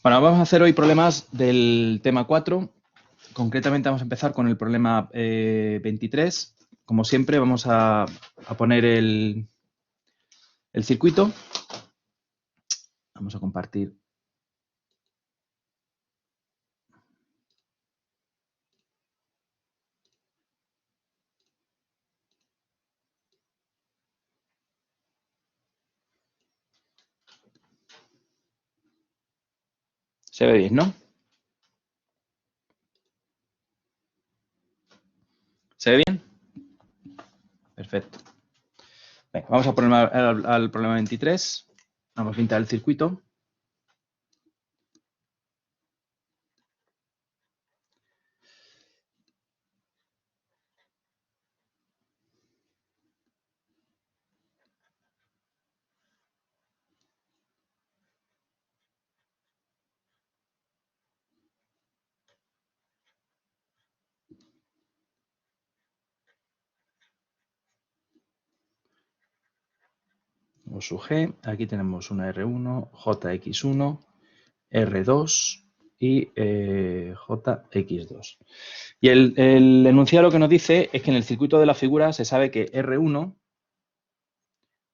Bueno, vamos a hacer hoy problemas del tema 4. Concretamente vamos a empezar con el problema 23. Como siempre vamos a poner el circuito. Vamos a compartir. Se ve bien, ¿no? ¿Se ve bien? Perfecto. Venga, vamos a poner al problema 23. Vamos a pintar el circuito. O sub G. Aquí tenemos una R1, JX1, R2 y JX2. Y el enunciado lo que nos dice es que en el circuito de la figura se sabe que R1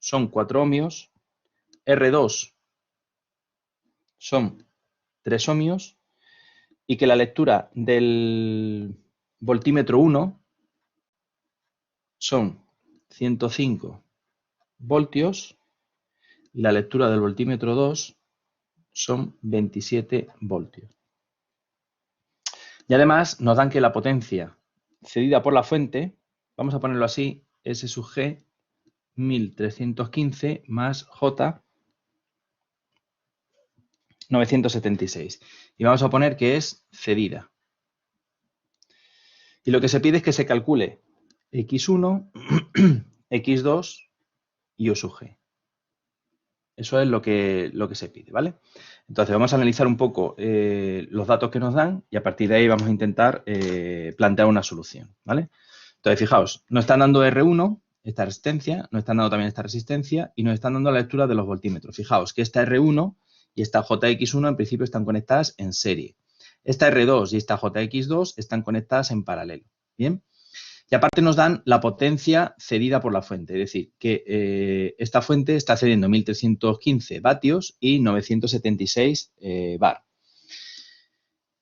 son 4 ohmios, R2 son 3 ohmios y que la lectura del voltímetro 1 son 105 voltios y la lectura del voltímetro 2 son 27 voltios. Y además nos dan que la potencia cedida por la fuente, vamos a ponerlo así, S sub G 1315 más J 976. Y vamos a poner que es cedida. Y lo que se pide es que se calcule X1, X2 y O sub G. Eso es lo que se pide, ¿vale? Entonces vamos a analizar un poco los datos que nos dan y a partir de ahí vamos a intentar plantear una solución, ¿vale? Entonces, fijaos, nos están dando R1, esta resistencia, nos están dando también esta resistencia y nos están dando la lectura de los voltímetros. Fijaos que esta R1 y esta JX1 en principio están conectadas en serie. Esta R2 y esta JX2 están conectadas en paralelo, ¿bien? Y aparte nos dan la potencia cedida por la fuente, es decir, que esta fuente está cediendo 1315 vatios y 976 bar.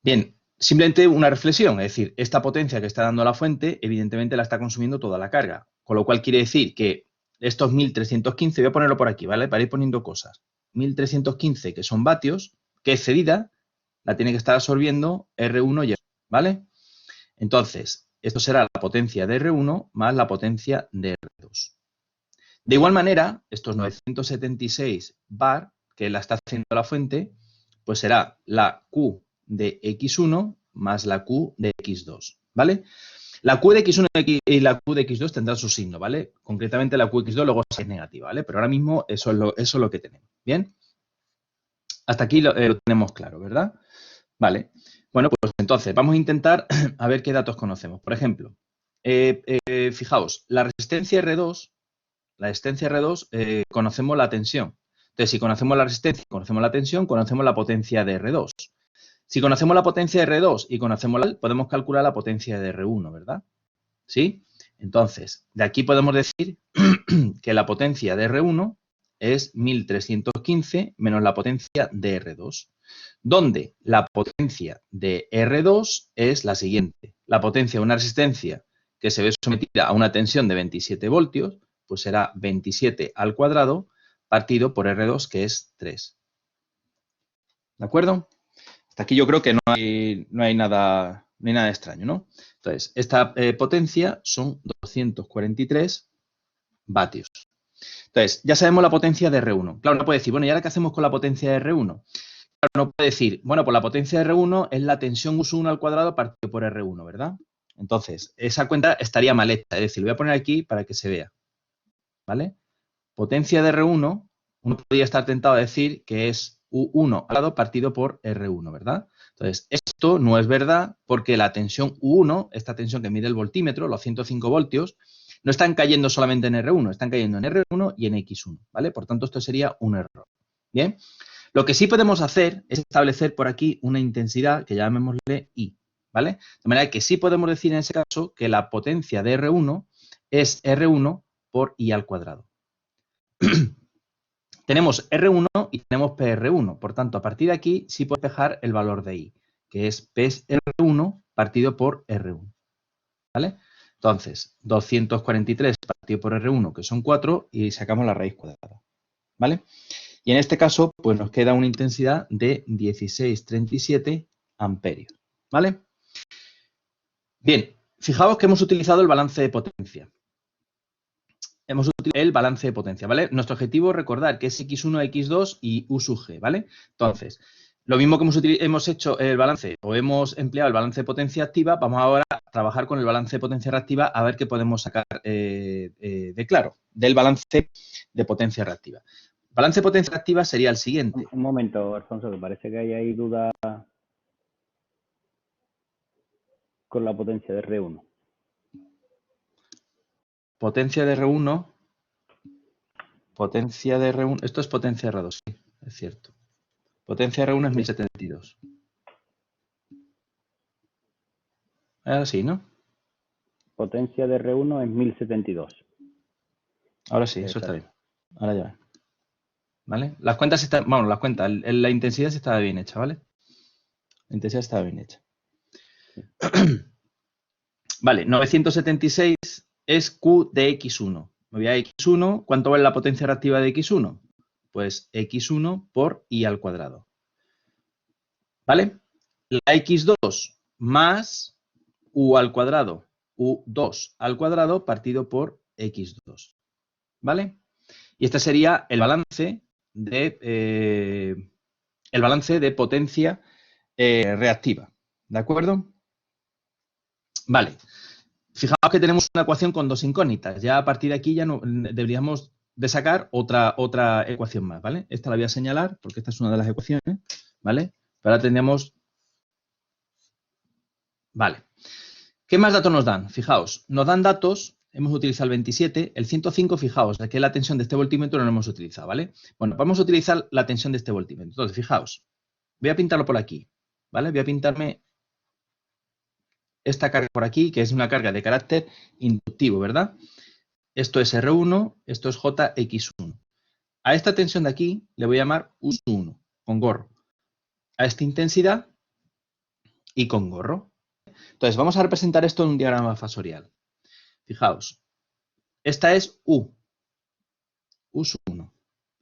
Bien, simplemente una reflexión, es decir, esta potencia que está dando la fuente evidentemente la está consumiendo toda la carga, con lo cual quiere decir que estos 1315, voy a ponerlo por aquí, ¿vale? Para ir poniendo cosas. 1315 que son vatios, que es cedida, la tiene que estar absorbiendo R1 y R2, ¿vale? Entonces, esto será la potencia de R1 más la potencia de R2. De igual manera, estos 976 bar, que la está haciendo la fuente, pues será la Q de X1 más la Q de X2, ¿vale? La Q de X1 y la Q de X2 tendrán su signo, ¿vale? Concretamente la Q de X2 luego es negativa, ¿vale? Pero ahora mismo eso es lo que tenemos, ¿bien? Hasta aquí lo tenemos claro, ¿verdad? Vale. Bueno, pues entonces vamos a intentar a ver qué datos conocemos. Por ejemplo, fijaos, la resistencia R2, conocemos la tensión. Entonces, si conocemos la resistencia, conocemos la tensión, conocemos la potencia de R2. Si conocemos la potencia de R2 y conocemos podemos calcular la potencia de R1, ¿verdad? ¿Sí? Entonces, de aquí podemos decir que la potencia de R1 es 1315 menos la potencia de R2, donde la potencia de R2 es la siguiente. La potencia de una resistencia que se ve sometida a una tensión de 27 voltios, pues será 27 al cuadrado partido por R2, que es 3. ¿De acuerdo? Hasta aquí yo creo que no hay nada extraño, ¿no? Entonces, esta potencia son 243 vatios. Entonces, ya sabemos la potencia de R1. Claro, no puede decir, bueno, ¿y ahora qué hacemos con la potencia de R1? Claro, no puede decir, bueno, pues la potencia de R1 es la tensión U1 al cuadrado partido por R1, ¿verdad? Entonces, esa cuenta estaría mal hecha. Es decir, lo voy a poner aquí para que se vea, ¿vale? Potencia de R1, uno podría estar tentado a decir que es U1 al cuadrado partido por R1, ¿verdad? Entonces, esto no es verdad porque la tensión U1, esta tensión que mide el voltímetro, los 105 voltios, no están cayendo solamente en R1, están cayendo en R1 y en X1, ¿vale? Por tanto, esto sería un error. Bien, Lo que sí podemos hacer es establecer por aquí una intensidad que llamémosle I, ¿vale? De manera que sí podemos decir en ese caso que la potencia de R1 es R1 por I al cuadrado. Tenemos R1 y tenemos PR1, por tanto, a partir de aquí sí puedo despejar el valor de I, que es PR1 partido por R1, ¿vale? Entonces, 243 partido por R1, que son 4, y sacamos la raíz cuadrada, ¿vale? Y en este caso, pues nos queda una intensidad de 1637 amperios, ¿vale? Bien, fijaos que hemos utilizado el balance de potencia. Hemos utilizado el balance de potencia, ¿vale? Nuestro objetivo, recordar que es X1, X2 y U sub G, ¿vale? Entonces, lo mismo que hemos hecho el balance o hemos empleado el balance de potencia activa, vamos ahora a trabajar con el balance de potencia reactiva a ver qué podemos sacar de claro del balance de potencia reactiva. El balance de potencia reactiva sería el siguiente. Un momento, Alfonso, que parece que hay ahí duda con la potencia de R1. Potencia de R1, esto es potencia de R2, sí, es cierto. Potencia de R1 es 1072. Ahora sí, ¿no? Potencia de R1 es 1072. Ahora sí, eso está bien. Ahora ya. ¿Vale? Las cuentas están, vamos, las cuentas, la intensidad sí estaba bien hecha, ¿vale? La intensidad estaba bien hecha. Sí. Vale, 976 es Q de X1. Me voy a X1, ¿cuánto vale la potencia reactiva de X1? Pues X1 por I al cuadrado. ¿Vale? La X2 más U al cuadrado, U2 al cuadrado partido por X2. ¿Vale? Y este sería el balance de potencia reactiva. ¿De acuerdo? Vale. Fijaos que tenemos una ecuación con dos incógnitas. Ya a partir de aquí ya no, deberíamos de sacar otra ecuación más, ¿vale? Esta la voy a señalar porque esta es una de las ecuaciones, ¿vale? Pero ahora tendríamos... Vale. ¿Qué más datos nos dan? Fijaos, nos dan datos, hemos utilizado el 27, el 105, fijaos, aquí la tensión de este voltímetro no lo hemos utilizado, ¿vale? Bueno, vamos a utilizar la tensión de este voltímetro. Entonces, fijaos, voy a pintarlo por aquí, ¿vale? Voy a pintarme esta carga por aquí, que es una carga de carácter inductivo, ¿verdad? Esto es R1, esto es JX1. A esta tensión de aquí le voy a llamar U1, con gorro. A esta intensidad y con gorro. Entonces, vamos a representar esto en un diagrama fasorial. Fijaos, esta es U1.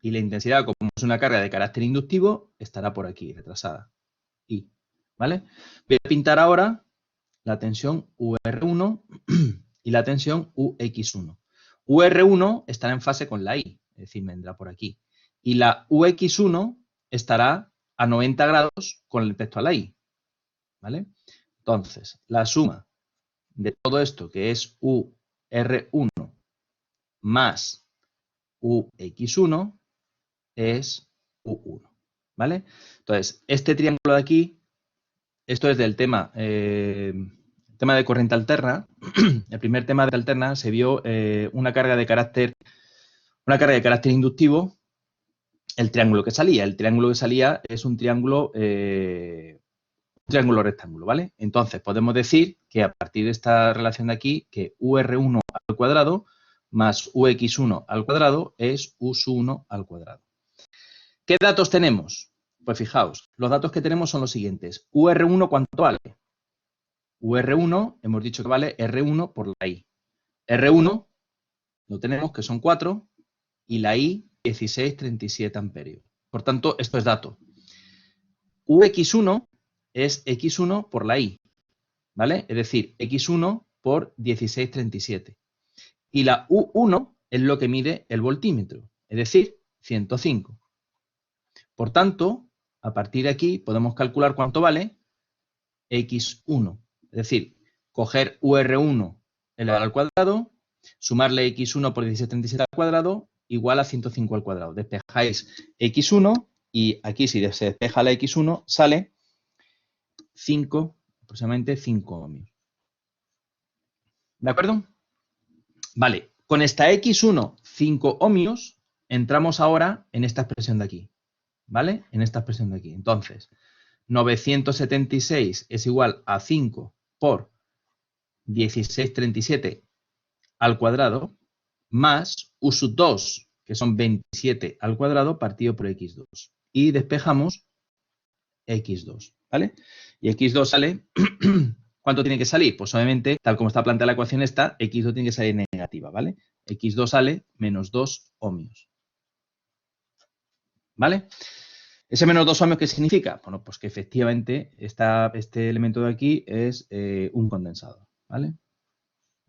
Y la intensidad, como es una carga de carácter inductivo, estará por aquí, retrasada. I, ¿vale? Voy a pintar ahora la tensión UR1 y la tensión UX1. UR1 estará en fase con la I, es decir, vendrá por aquí. Y la UX1 estará a 90 grados con respecto a la I, ¿vale? Entonces, la suma de todo esto, que es UR1 más UX1, es U1, ¿vale? Entonces, este triángulo de aquí, esto es del tema de corriente alterna. El primer tema de alterna se vio una carga de carácter inductivo, el triángulo que salía. El triángulo que salía es un triángulo rectángulo, ¿vale? Entonces, podemos decir que a partir de esta relación de aquí, que UR1 al cuadrado más UX1 al cuadrado es U1 al cuadrado. ¿Qué datos tenemos? Pues fijaos, los datos que tenemos son los siguientes. UR1, ¿cuánto vale? UR1, hemos dicho que vale R1 por la I. R1 lo tenemos, que son 4, y la I, 1637 amperios. Por tanto, esto es dato. UX1 es X1 por la I, ¿vale? Es decir, X1 por 1637. Y la U1 es lo que mide el voltímetro, es decir, 105. Por tanto, a partir de aquí podemos calcular cuánto vale X1. Es decir, coger UR1 elevado al cuadrado, sumarle X1 por 1637 al cuadrado, igual a 105 al cuadrado. Despejáis X1 y aquí si se despeja la X1 sale 5, aproximadamente 5 ohmios. ¿De acuerdo? Vale, con esta X1, 5 ohmios, entramos ahora en esta expresión de aquí. ¿vale? En esta expresión de aquí. Entonces, 976 es igual a 5 por 1637 al cuadrado, más u sub 2, que son 27 al cuadrado, partido por x2. Y despejamos x2, ¿vale? Y x2 sale, ¿cuánto tiene que salir? Pues obviamente, tal como está planteada la ecuación esta, x2 tiene que salir negativa, ¿vale? x2 sale menos 2 ohmios, ¿vale? ¿Ese menos 2 ohmios qué significa? Bueno, pues que efectivamente este elemento de aquí es un condensador, ¿vale?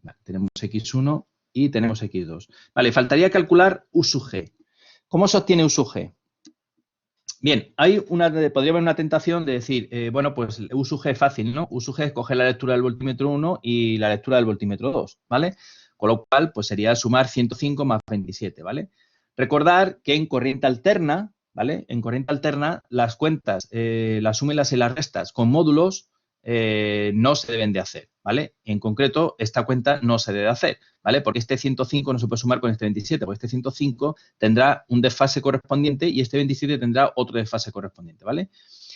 Vale, tenemos x1 y tenemos x2. Vale, faltaría calcular U sub g. ¿Cómo se obtiene U sub g? Bien, podría haber una tentación de decir, bueno, pues U sub g es fácil, ¿no? U sub g es coger la lectura del voltímetro 1 y la lectura del voltímetro 2, ¿vale? Con lo cual, pues sería sumar 105 más 27, ¿vale? Recordar que en corriente alterna, ¿vale? En corriente alterna, las cuentas, las sumas y las restas con módulos no se deben de hacer, ¿vale? En concreto, esta cuenta no se debe hacer, ¿vale? Porque este 105 no se puede sumar con este 27, porque este 105 tendrá un desfase correspondiente y este 27 tendrá otro desfase correspondiente, ¿vale?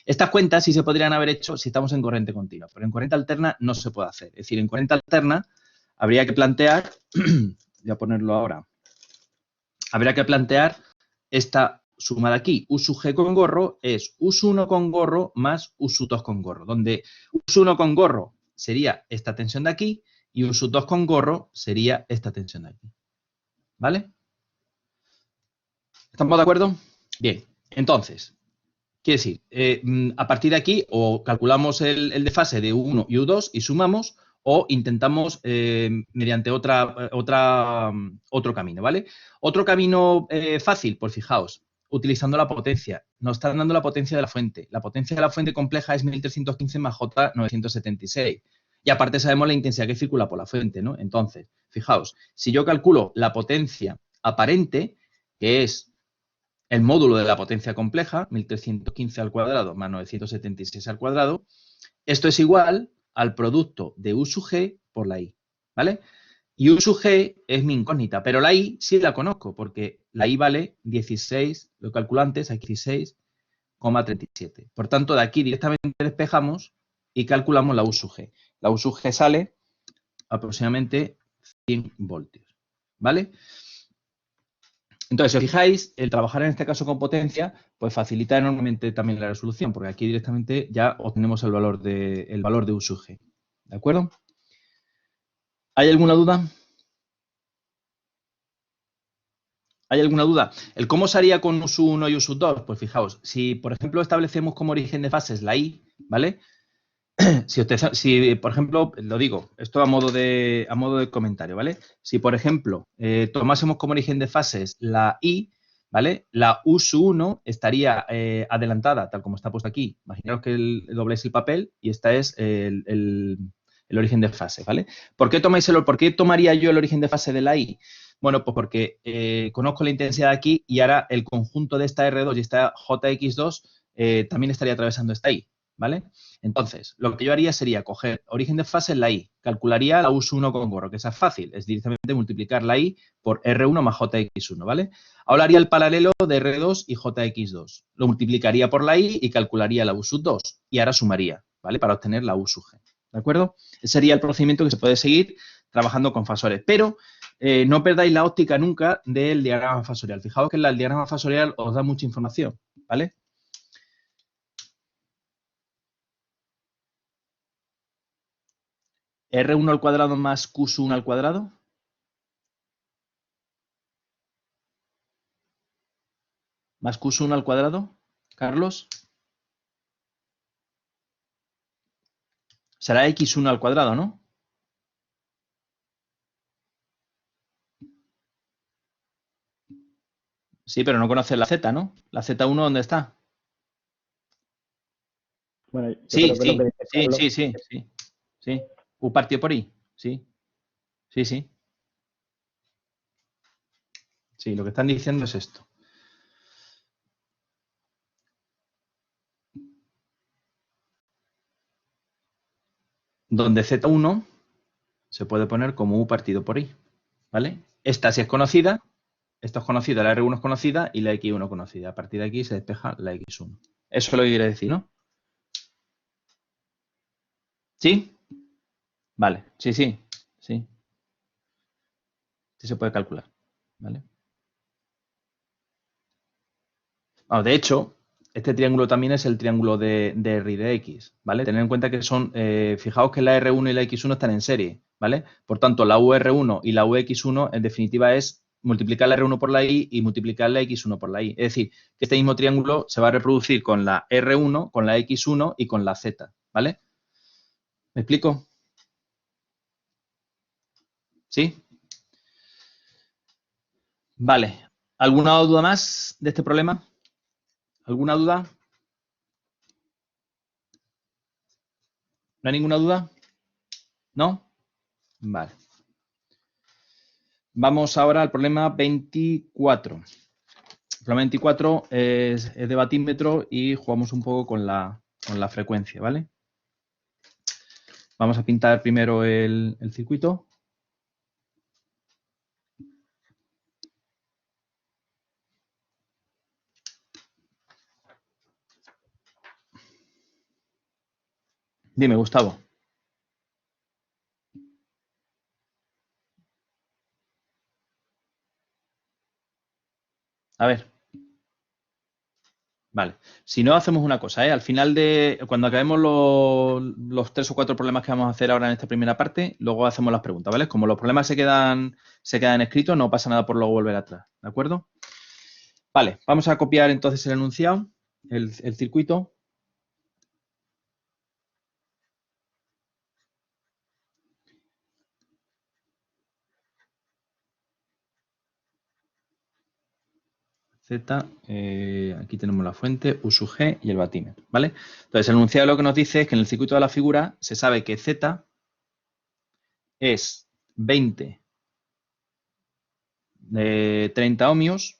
Estas cuentas sí se podrían haber hecho si estamos en corriente continua, pero en corriente alterna no se puede hacer. Es decir, en corriente alterna habría que plantear, voy a ponerlo ahora, habría que plantear esta suma de aquí. U sub g con gorro es U sub 1 con gorro más U sub 2 con gorro, donde U sub 1 con gorro sería esta tensión de aquí y U sub 2 con gorro sería esta tensión de aquí. ¿Vale? ¿Estamos de acuerdo? Bien, entonces, quiere decir, a partir de aquí o calculamos el desfase de U1 y U2 y sumamos o intentamos mediante otro camino, ¿vale? Otro camino fácil, pues fijaos, utilizando la potencia. Nos están dando la potencia de la fuente. La potencia de la fuente compleja es 1315 más J 976. Y aparte sabemos la intensidad que circula por la fuente, ¿no? Entonces, fijaos, si yo calculo la potencia aparente, que es el módulo de la potencia compleja, 1315 al cuadrado más 976 al cuadrado, esto es igual al producto de U sub g por la I, ¿vale? Y U sub g es mi incógnita, pero la I sí la conozco, porque la I vale 16, lo calculo antes, aquí 16,37. Por tanto, de aquí directamente despejamos y calculamos la U sub g. La U sub g sale aproximadamente 100 voltios, ¿vale? Entonces, si os fijáis, el trabajar en este caso con potencia, pues facilita enormemente también la resolución, porque aquí directamente ya obtenemos el valor de U sub g. ¿De acuerdo? ¿Hay alguna duda? ¿Hay alguna duda? ¿El cómo se haría con U sub 1 y U sub 2? Pues fijaos, si por ejemplo establecemos como origen de fases la I, ¿vale? Si, por ejemplo, lo digo, esto a modo de comentario, ¿vale? Si, por ejemplo, tomásemos como origen de fases la I, ¿vale? La U sub 1 estaría adelantada, tal como está puesto aquí. Imaginaos que dobléis el papel y esta es el origen de fase, ¿vale? ¿Por qué tomaría yo el origen de fase de la I? Bueno, pues porque conozco la intensidad de aquí y ahora el conjunto de esta R2 y esta JX2 también estaría atravesando esta I, ¿vale? Entonces, lo que yo haría sería coger origen de fase en la I, calcularía la U sub 1 con gorro, que esa es fácil, es directamente multiplicar la I por R1 más JX1, ¿vale? Ahora haría el paralelo de R2 y JX2. Lo multiplicaría por la I y calcularía la U sub 2 y ahora sumaría, ¿vale? Para obtener la U sub G, ¿de acuerdo? Ese sería el procedimiento que se puede seguir trabajando con fasores, pero no perdáis la óptica nunca del diagrama fasorial. Fijaos que el diagrama fasorial os da mucha información, ¿vale? R1 al cuadrado más Q sub 1 al cuadrado. Más Q sub 1 al cuadrado, Carlos. Será X1 al cuadrado, ¿no? Sí, pero no conoces la Z, ¿no? ¿La Z1 dónde está? Bueno, yo Sí, creo que lo sí, que dice sí, Carlos, sí, sí, sí. Sí. U partido por I. Sí, sí, sí. Sí, lo que están diciendo es esto. Donde Z1 se puede poner como U partido por I, ¿vale? Esta sí es conocida, esto es conocido, la R1 es conocida y la X1 conocida. A partir de aquí se despeja la X1. Eso es lo que quiere decir, ¿no? ¿Sí? Vale, sí. Sí se puede calcular, ¿vale? Bueno, de hecho, este triángulo también es el triángulo de R y de X, ¿vale? Tened en cuenta que son, fijaos que la R1 y la X1 están en serie, ¿vale? Por tanto, la UR1 y la UX1 en definitiva es multiplicar la R1 por la Y y multiplicar la X1 por la Y. Es decir, que este mismo triángulo se va a reproducir con la R1, con la X1 y con la Z, ¿vale? ¿Me explico? ¿Sí? Vale. ¿Alguna duda más de este problema? ¿Alguna duda? ¿No hay ninguna duda? ¿No? Vale. Vamos ahora al problema 24. El problema 24 es de batímetro y jugamos un poco con la frecuencia, ¿vale? Vamos a pintar primero el circuito. Dime, Gustavo. A ver. Vale. Si no, hacemos una cosa, ¿eh? Al final cuando acabemos los 3 o 4 problemas que vamos a hacer ahora en esta primera parte, luego hacemos las preguntas, ¿vale? Como los problemas se quedan escritos, no pasa nada por luego volver atrás, ¿de acuerdo? Vale, vamos a copiar entonces el enunciado, el circuito. Z, aquí tenemos la fuente, U sub G y el batímetro, ¿vale? Entonces, el enunciado lo que nos dice es que en el circuito de la figura se sabe que Z es 20 de 30 ohmios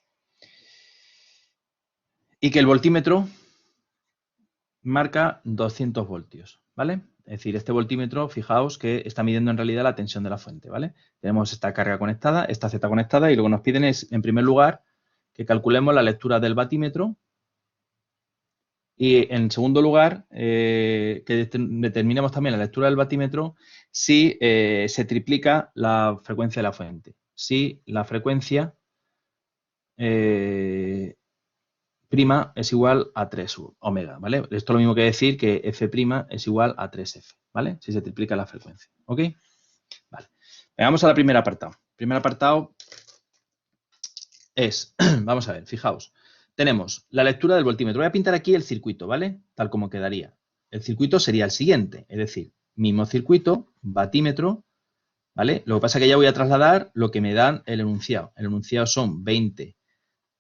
y que el voltímetro marca 200 voltios, ¿vale? Es decir, este voltímetro, fijaos que está midiendo en realidad la tensión de la fuente, ¿vale? Tenemos esta carga conectada, esta Z conectada y lo que nos piden es, en primer lugar, que calculemos la lectura del batímetro y, en segundo lugar, que determinemos también la lectura del batímetro si se triplica la frecuencia de la fuente. Si la frecuencia prima es igual a 3 omega, ¿vale? Esto es lo mismo que decir que F' es igual a 3F, ¿vale? Si se triplica la frecuencia, ¿ok? Vale. Vamos a la primera apartado. El primer apartado es, vamos a ver, fijaos, tenemos la lectura del voltímetro. Voy a pintar aquí el circuito, ¿vale? Tal como quedaría. El circuito sería el siguiente, es decir, mismo circuito, batímetro, ¿vale? Lo que pasa es que ya voy a trasladar lo que me dan el enunciado. El enunciado son 20,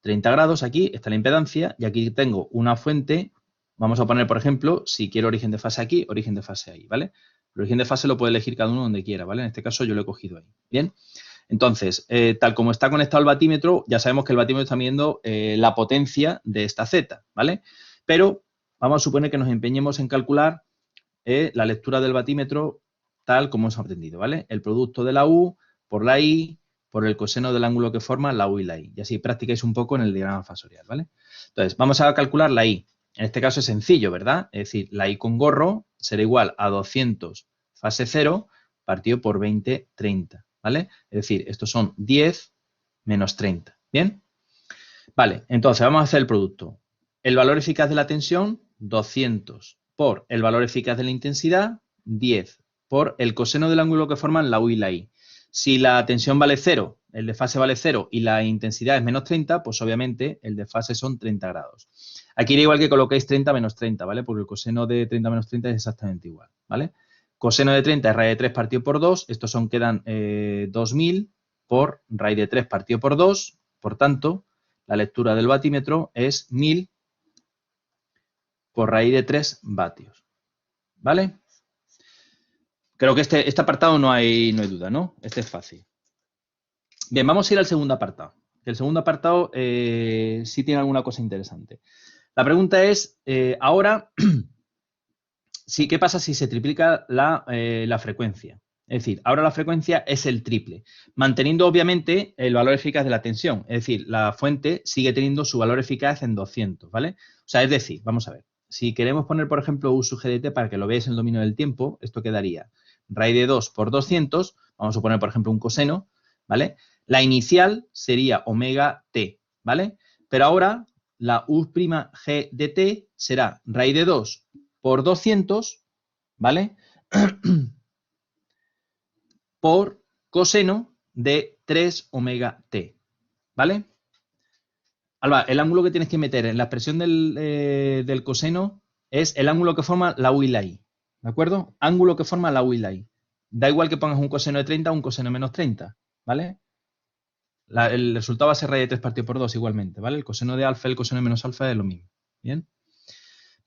30 grados, aquí está la impedancia y aquí tengo una fuente. Vamos a poner, por ejemplo, si quiero origen de fase aquí, origen de fase ahí, ¿vale? El origen de fase lo puede elegir cada uno donde quiera, ¿vale? En este caso yo lo he cogido ahí, ¿bien? Entonces, tal como está conectado el batímetro, ya sabemos que el batímetro está midiendo la potencia de esta Z, ¿vale? Pero vamos a suponer que nos empeñemos en calcular la lectura del batímetro tal como hemos aprendido, ¿vale? El producto de la U por la I por el coseno del ángulo que forma la U y la I. Y así practicáis un poco en el diagrama fasorial, ¿vale? Entonces, vamos a calcular la I. En este caso es sencillo, ¿verdad? Es decir, la I con gorro será igual a 200 fase 0 partido por 20, 30, ¿vale? Es decir, estos son 10 menos 30, ¿bien? Vale, entonces vamos a hacer el producto. El valor eficaz de la tensión, 200 por el valor eficaz de la intensidad, 10 por el coseno del ángulo que forman la U y la I. Si la tensión vale 0, el desfase vale 0 y la intensidad es menos 30, pues obviamente el desfase son 30 grados. Aquí da igual que coloquéis 30 menos 30, ¿vale? Porque el coseno de 30 menos 30 es exactamente igual, ¿vale? Coseno de 30 es raíz de 3 partido por 2, estos quedan 2000 por raíz de 3 partido por 2, por tanto, la lectura del batímetro es 1000 por raíz de 3 vatios, ¿vale? Creo que este apartado no hay duda, ¿no? Este es fácil. Bien, vamos a ir al segundo apartado. El segundo apartado sí tiene alguna cosa interesante. La pregunta es, ahora, ¿qué pasa si se triplica la frecuencia? Es decir, ahora la frecuencia es el triple, manteniendo obviamente el valor eficaz de la tensión. Es decir, la fuente sigue teniendo su valor eficaz en 200, ¿vale? O sea, es decir, vamos a ver, si queremos poner, por ejemplo, U sub G de T para que lo veáis en el dominio del tiempo, esto quedaría raíz de 2 por 200, vamos a poner, por ejemplo, un coseno, ¿vale? La inicial sería omega T, ¿vale? Pero ahora la U' de T será raíz de 2 por 200, ¿vale? Por coseno de 3 omega T, ¿vale? Alba, el ángulo que tienes que meter en la expresión del coseno es el ángulo que forma la U y la I, ¿de acuerdo? Ángulo que forma la U y la I. Da igual que pongas un coseno de 30 o un coseno de menos 30, ¿vale? El resultado va a ser raíz de 3 partido por 2 igualmente, ¿vale? El coseno de alfa y el coseno de menos alfa es lo mismo, ¿bien?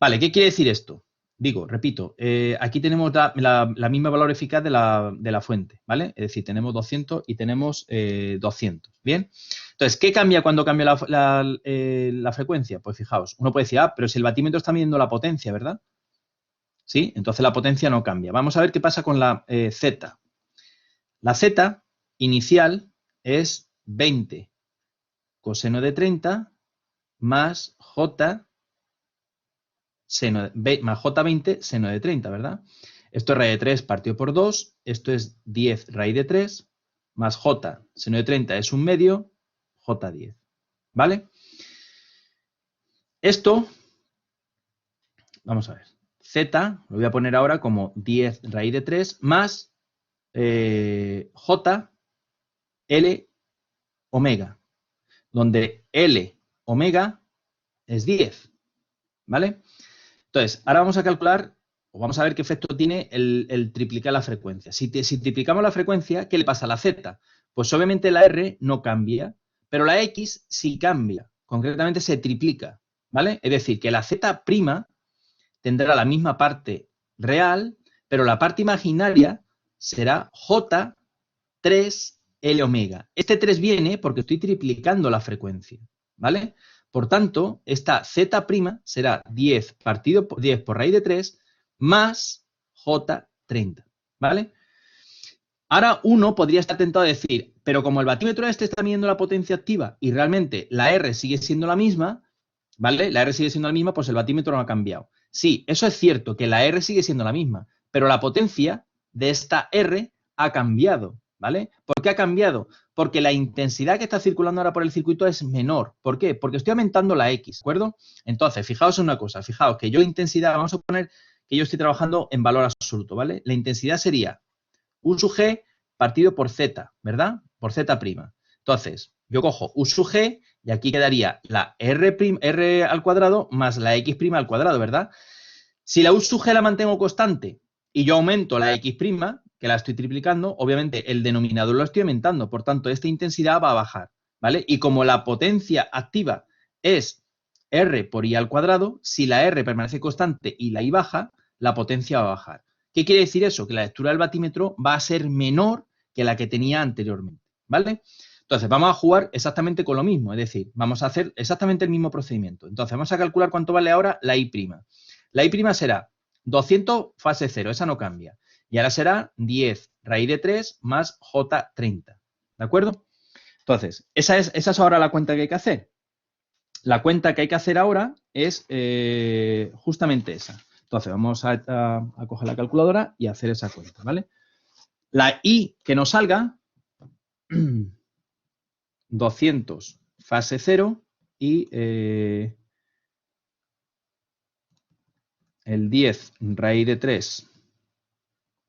Vale, ¿qué quiere decir esto? Digo, repito, aquí tenemos la misma valor eficaz de la fuente, ¿vale? Es decir, tenemos 200 y tenemos 200, ¿bien? Entonces, ¿qué cambia cuando cambia la frecuencia? Pues fijaos, uno puede decir, pero si el batímetro está midiendo la potencia, ¿verdad? ¿Sí? Entonces la potencia no cambia. Vamos a ver qué pasa con la Z. La Z inicial es 20 coseno de 30 más J más J20 seno de 30, ¿verdad? Esto es raíz de 3 partido por 2, esto es 10 raíz de 3, más J seno de 30 es un medio, J10, ¿vale? Esto, vamos a ver, Z lo voy a poner ahora como 10 raíz de 3 más J L omega, donde L omega es 10, ¿vale? Entonces, ahora vamos a calcular, o vamos a ver qué efecto tiene el triplicar la frecuencia. Si triplicamos la frecuencia, ¿qué le pasa a la Z? Pues obviamente la R no cambia, pero la X sí cambia. Concretamente se triplica, ¿vale? Es decir, que la Z' tendrá la misma parte real, pero la parte imaginaria será J3L omega. Este 3 viene porque estoy triplicando la frecuencia, ¿vale? Por tanto, esta Z' será 10 partido por 10 por raíz de 3 más J30, ¿vale? Ahora uno podría estar tentado a decir, pero como el batímetro este está midiendo la potencia activa y realmente la R sigue siendo la misma, ¿vale? La R sigue siendo la misma, pues el batímetro no ha cambiado. Sí, eso es cierto, que la R sigue siendo la misma, pero la potencia de esta R ha cambiado, ¿vale? ¿Por qué ha cambiado? Porque la intensidad que está circulando ahora por el circuito es menor. ¿Por qué? Porque estoy aumentando la X, ¿de acuerdo? Entonces, fijaos en una cosa, fijaos que yo la intensidad, vamos a poner que yo estoy trabajando en valor absoluto, ¿vale? La intensidad sería U sub G partido por Z, ¿verdad? Por Z'. Entonces, yo cojo U sub G y aquí quedaría la R al cuadrado más la X' al cuadrado, ¿verdad? Si la U sub G la mantengo constante y yo aumento la X', que la estoy triplicando, obviamente el denominador lo estoy aumentando, por tanto, esta intensidad va a bajar, ¿vale? Y como la potencia activa es R por I al cuadrado, si la R permanece constante y la I baja, la potencia va a bajar. ¿Qué quiere decir eso? Que la lectura del batímetro va a ser menor que la que tenía anteriormente, ¿vale? Entonces, vamos a jugar exactamente con lo mismo, es decir, vamos a hacer exactamente el mismo procedimiento. Entonces, vamos a calcular cuánto vale ahora la I'. La I' será 200 fase 0, esa no cambia. Y ahora será 10 raíz de 3 más J30, ¿de acuerdo? Entonces, esa es ahora la cuenta que hay que hacer. La cuenta que hay que hacer ahora es justamente esa. Entonces, vamos a coger la calculadora y hacer esa cuenta, ¿vale? La I que nos salga, 200 fase 0 y el 10 raíz de 3,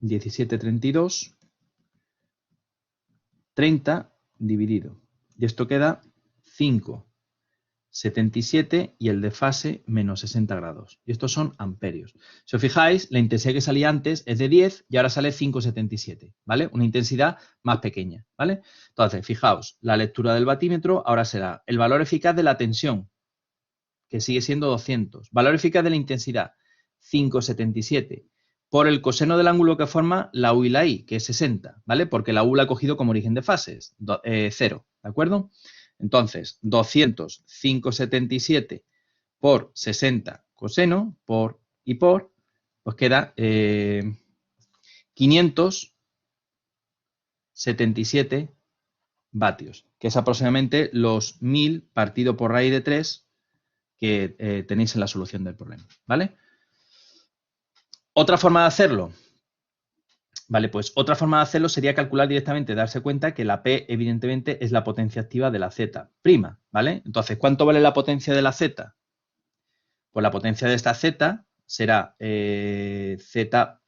1732, 30 dividido. Y esto queda 5,77 y el de fase menos 60 grados. Y estos son amperios. Si os fijáis, la intensidad que salía antes es de 10 y ahora sale 5,77, ¿vale? Una intensidad más pequeña, ¿vale? Entonces, fijaos, la lectura del batímetro ahora será el valor eficaz de la tensión, que sigue siendo 200. Valor eficaz de la intensidad, 5,77. Por el coseno del ángulo que forma la U y la I, que es 60, ¿vale? Porque la U la he cogido como origen de fases, 0, ¿de acuerdo? Entonces, 200, 5,77 por 60 coseno, por, pues queda 500 77 vatios, que es aproximadamente los 1000 partido por raíz de 3 que tenéis en la solución del problema, ¿vale? Otra forma de hacerlo. Vale, pues otra forma de hacerlo sería calcular directamente, darse cuenta que la P, evidentemente, es la potencia activa de la Z', ¿vale? Entonces, ¿cuánto vale la potencia de la Z? Pues la potencia de esta Z será Z'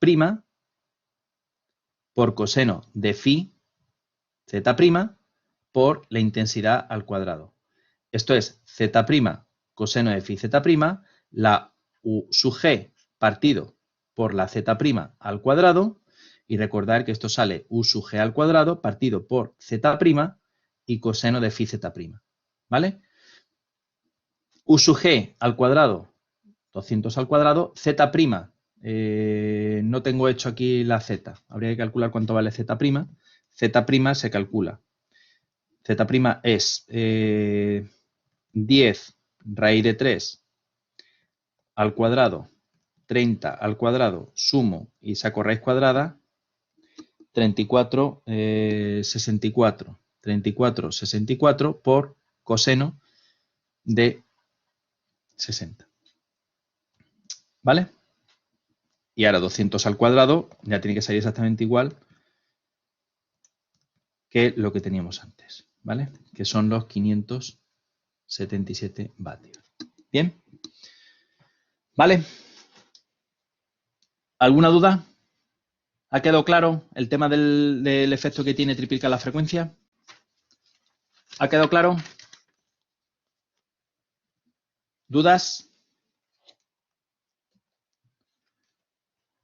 por coseno de phi Z' por la intensidad al cuadrado. Esto es Z' coseno de phi Z', la U sub G partido por la Z' al cuadrado, y recordar que esto sale U sub G al cuadrado partido por Z' y coseno de phi Z', ¿vale? U sub G al cuadrado, 200 al cuadrado, Z', no tengo hecho aquí la Z, habría que calcular cuánto vale Z', Z' se calcula. Z' es 10 raíz de 3 al cuadrado, 30 al cuadrado, sumo y saco raíz cuadrada, 34, 64. 34, 64 por coseno de 60. ¿Vale? Y ahora 200 al cuadrado ya tiene que salir exactamente igual que lo que teníamos antes, ¿vale? Que son los 577 vatios. ¿Bien? ¿Vale? ¿Alguna duda? ¿Ha quedado claro el tema del efecto que tiene triplicar la frecuencia? ¿Ha quedado claro? ¿Dudas?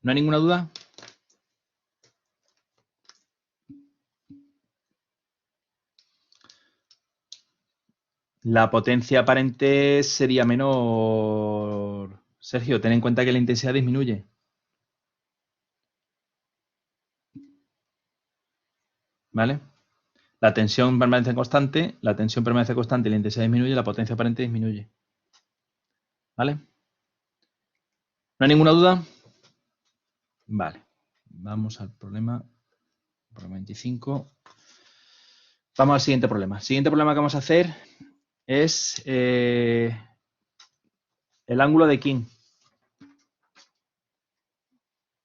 ¿No hay ninguna duda? La potencia aparente sería menor. Sergio, ten en cuenta que la intensidad disminuye. ¿Vale? La tensión permanece constante, y la intensidad disminuye, la potencia aparente disminuye. ¿Vale? ¿No hay ninguna duda? Vale. Vamos al problema 25. Vamos al siguiente problema. El siguiente problema que vamos a hacer es el ángulo de King.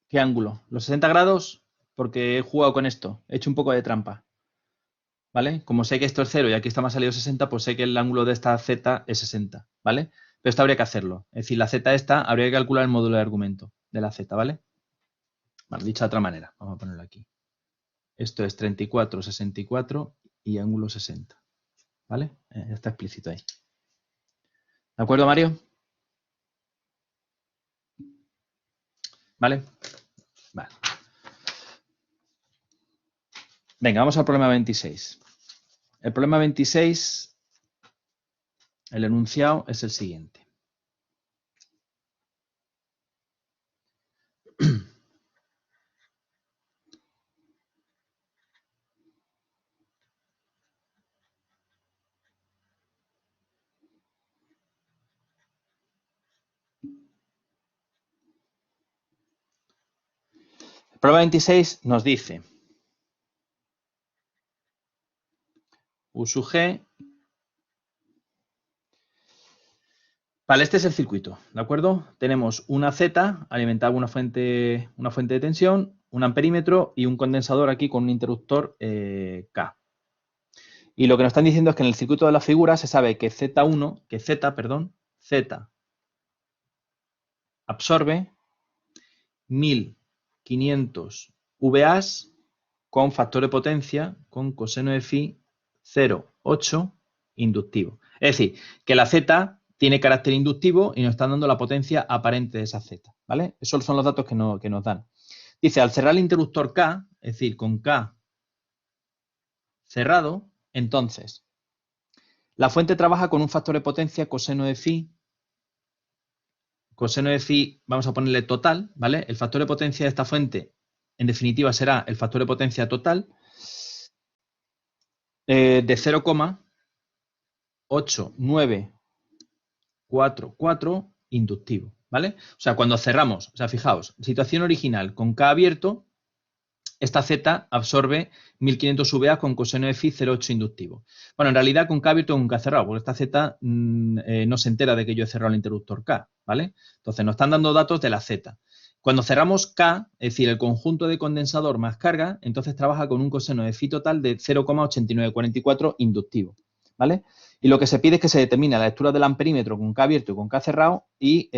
¿Qué ángulo? ¿Los 60 grados? Porque he jugado con esto. He hecho un poco de trampa. ¿Vale? Como sé que esto es 0 y aquí está más salido 60, pues sé que el ángulo de esta Z es 60, ¿vale? Pero esto habría que hacerlo. Es decir, la Z esta habría que calcular el módulo de argumento de la Z, ¿vale? Bueno, dicho de otra manera, vamos a ponerlo aquí. Esto es 34, 64 y ángulo 60, ¿vale? Ya está explícito ahí. ¿De acuerdo, Mario? ¿Vale? Vale. Venga, vamos al problema 26. El problema 26, el enunciado es el siguiente. El problema 26 nos dice U sub G. Vale, este es el circuito, ¿de acuerdo? Tenemos una Z alimentada con una fuente de tensión, un amperímetro y un condensador aquí con un interruptor K. Y lo que nos están diciendo es que en el circuito de la figura se sabe que Z absorbe 1500 VAs con factor de potencia con coseno de phi 0,8 inductivo. Es decir, que la Z tiene carácter inductivo y nos están dando la potencia aparente de esa Z, ¿vale? Esos son los datos que nos dan. Dice, al cerrar el interruptor K, es decir, con K cerrado, entonces, la fuente trabaja con un factor de potencia coseno de phi, vamos a ponerle total, ¿vale? El factor de potencia de esta fuente, en definitiva, será el factor de potencia total de 0,8944 inductivo, ¿vale? O sea, cuando cerramos, o sea, fijaos, situación original con K abierto, esta Z absorbe 1500 VA con coseno de phi 0,8 inductivo. Bueno, en realidad con K abierto y con K cerrado, porque esta Z no se entera de que yo he cerrado el interruptor K, ¿vale? Entonces nos están dando datos de la Z. Cuando cerramos K, es decir, el conjunto de condensador más carga, entonces trabaja con un coseno de phi total de 0,8944 inductivo, ¿vale? Y lo que se pide es que se determine la lectura del amperímetro con K abierto y con K cerrado y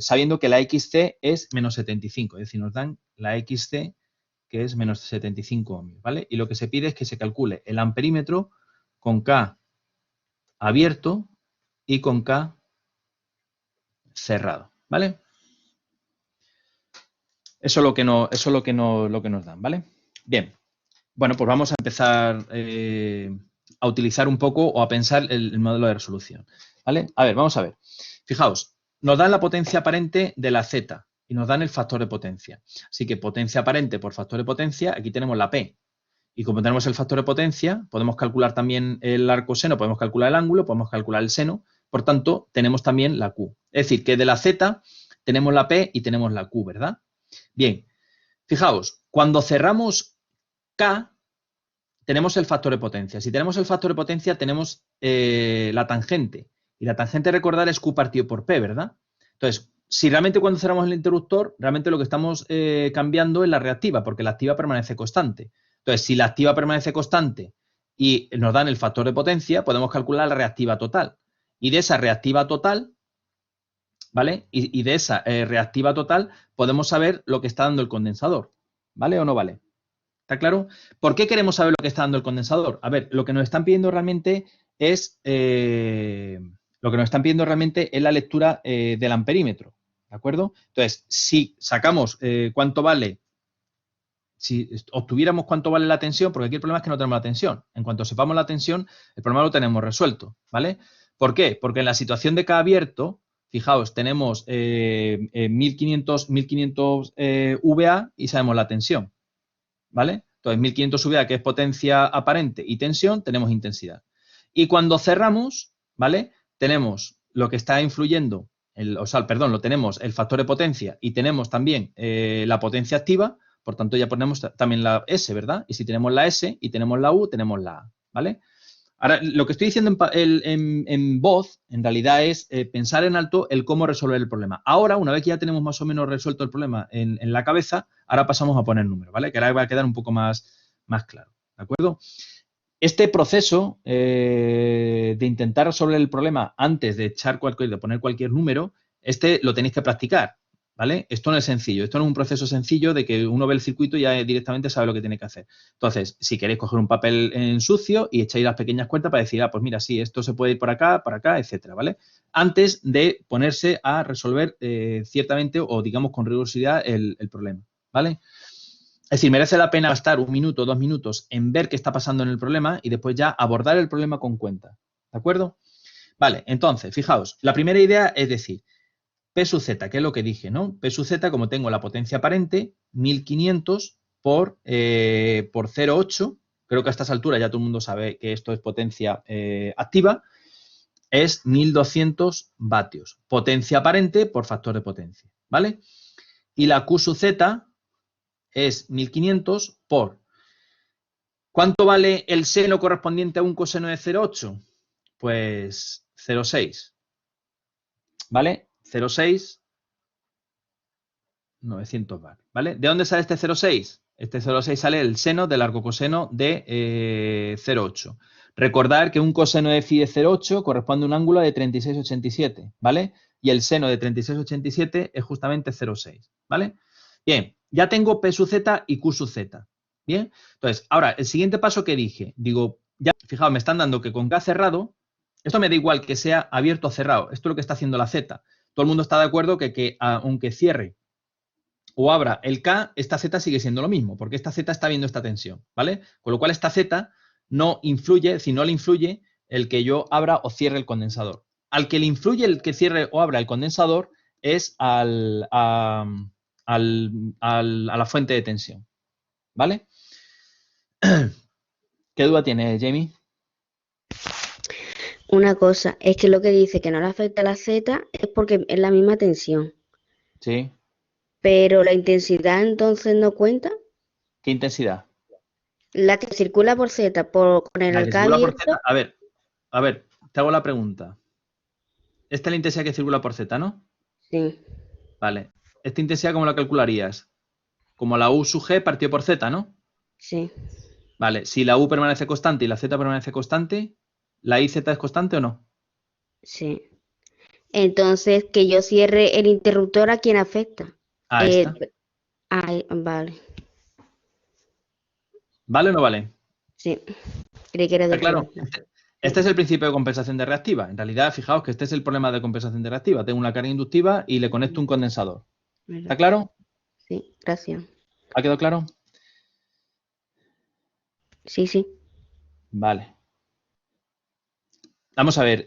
sabiendo que la XC es menos 75, es decir, nos dan la XC que es menos 75 ohmios, ¿vale? Y lo que se pide es que se calcule el amperímetro con K abierto y con K cerrado, ¿vale? Eso es lo que nos dan, ¿vale? Bien, bueno, pues vamos a empezar a utilizar un poco o a pensar el modelo de resolución, ¿vale? A ver, vamos a ver. Fijaos, nos dan la potencia aparente de la Z y nos dan el factor de potencia. Así que potencia aparente por factor de potencia, aquí tenemos la P. Y como tenemos el factor de potencia, podemos calcular también el arcoseno, podemos calcular el ángulo, podemos calcular el seno. Por tanto, tenemos también la Q. Es decir, que de la Z tenemos la P y tenemos la Q, ¿verdad? Bien, fijaos, cuando cerramos K, tenemos el factor de potencia. Si tenemos el factor de potencia, tenemos la tangente. Y la tangente, recordar, es Q partido por P, ¿verdad? Entonces, si realmente cuando cerramos el interruptor, realmente lo que estamos cambiando es la reactiva, porque la activa permanece constante. Entonces, si la activa permanece constante y nos dan el factor de potencia, podemos calcular la reactiva total. Y de esa reactiva total, ¿vale? Y de esa reactiva total podemos saber lo que está dando el condensador. ¿Vale o no vale? ¿Está claro? ¿Por qué queremos saber lo que está dando el condensador? A ver, lo que nos están pidiendo realmente es la lectura del amperímetro. ¿De acuerdo? Entonces, si sacamos cuánto vale, si obtuviéramos cuánto vale la tensión, porque aquí el problema es que no tenemos la tensión. En cuanto sepamos la tensión, el problema lo tenemos resuelto, ¿vale? ¿Por qué? Porque en la situación de K abierto, fijaos, tenemos 1500 VA y sabemos la tensión, ¿vale? Entonces, 1500 VA, que es potencia aparente, y tensión, tenemos intensidad. Y cuando cerramos, ¿vale? Tenemos lo que está influyendo, tenemos el factor de potencia y tenemos también la potencia activa. Por tanto, ya ponemos también la S, ¿verdad? Y si tenemos la S y tenemos la U, tenemos la A, ¿vale? Ahora, lo que estoy diciendo en voz, en realidad es pensar en alto el cómo resolver el problema. Ahora, una vez que ya tenemos más o menos resuelto el problema en la cabeza, ahora pasamos a poner números, ¿vale? Que ahora va a quedar un poco más claro, ¿de acuerdo? Este proceso de intentar resolver el problema antes de poner cualquier número, lo tenéis que practicar, ¿vale? Esto no es sencillo, esto no es un proceso sencillo de que uno ve el circuito y ya directamente sabe lo que tiene que hacer. Entonces, si queréis coger un papel en sucio y echáis las pequeñas cuentas para decir, pues mira, sí, esto se puede ir por acá, etcétera, ¿vale? Antes de ponerse a resolver ciertamente o digamos con rigurosidad el problema, ¿vale? Es decir, merece la pena gastar 1 minuto, 2 minutos en ver qué está pasando en el problema y después ya abordar el problema con cuenta. ¿De acuerdo? Vale, entonces, fijaos, la primera idea es decir, P sub Z, que es lo que dije, ¿no? P sub Z, como tengo la potencia aparente, 1500 por 0,8, creo que a estas alturas ya todo el mundo sabe que esto es potencia activa, es 1200 vatios. Potencia aparente por factor de potencia, ¿vale? Y la Q sub Z es 1500 por... ¿Cuánto vale el seno correspondiente a un coseno de 0,8? Pues 0,6. ¿Vale? 0,6, 900 bar. ¿Vale? ¿De dónde sale este 0,6? Este 0,6 sale el seno del arcocoseno de 0,8. Recordar que un coseno de phi de 0,8 corresponde a un ángulo de 36,87, ¿vale? Y el seno de 36,87 es justamente 0,6, ¿vale? Bien, ya tengo P sub Z y Q sub Z. Bien, entonces, ahora, el siguiente paso que dije, digo, ya, fijaos, me están dando que con K cerrado, esto me da igual que sea abierto o cerrado, esto es lo que está haciendo la Z. Todo el mundo está de acuerdo que aunque cierre o abra el K, esta Z sigue siendo lo mismo, porque esta Z está viendo esta tensión, ¿vale? Con lo cual esta Z no influye, si no le influye el que yo abra o cierre el condensador. Al que le influye el que cierre o abra el condensador es a la fuente de tensión, ¿vale? ¿Qué duda tiene, Jamie? Una cosa, es que lo que dice que no le afecta a la Z es porque es la misma tensión. Sí. Pero la intensidad entonces no cuenta. ¿Qué intensidad? La que circula por Z, con el La que K circula por abierto. Z. A ver, te hago la pregunta. Esta es la intensidad que circula por Z, ¿no? Sí, Vale. ¿Esta intensidad cómo la calcularías? Como la U sub G partido por Z, ¿no? sí, Vale. Si la U permanece constante y la Z permanece constante, ¿la IZ es constante o no? sí. Entonces, que yo cierre el interruptor, ¿a quién afecta? A esta. Vale, ¿Vale o no vale? sí. Creí que era ¿Está del claro? revés. Este es el principio de compensación de reactiva. En realidad, fijaos que este es el problema de compensación de reactiva. Tengo una carga inductiva y le conecto un condensador. ¿Verdad? ¿Está claro? Sí, gracias. ¿Ha quedado claro? Sí, sí. Vale. Vamos a ver.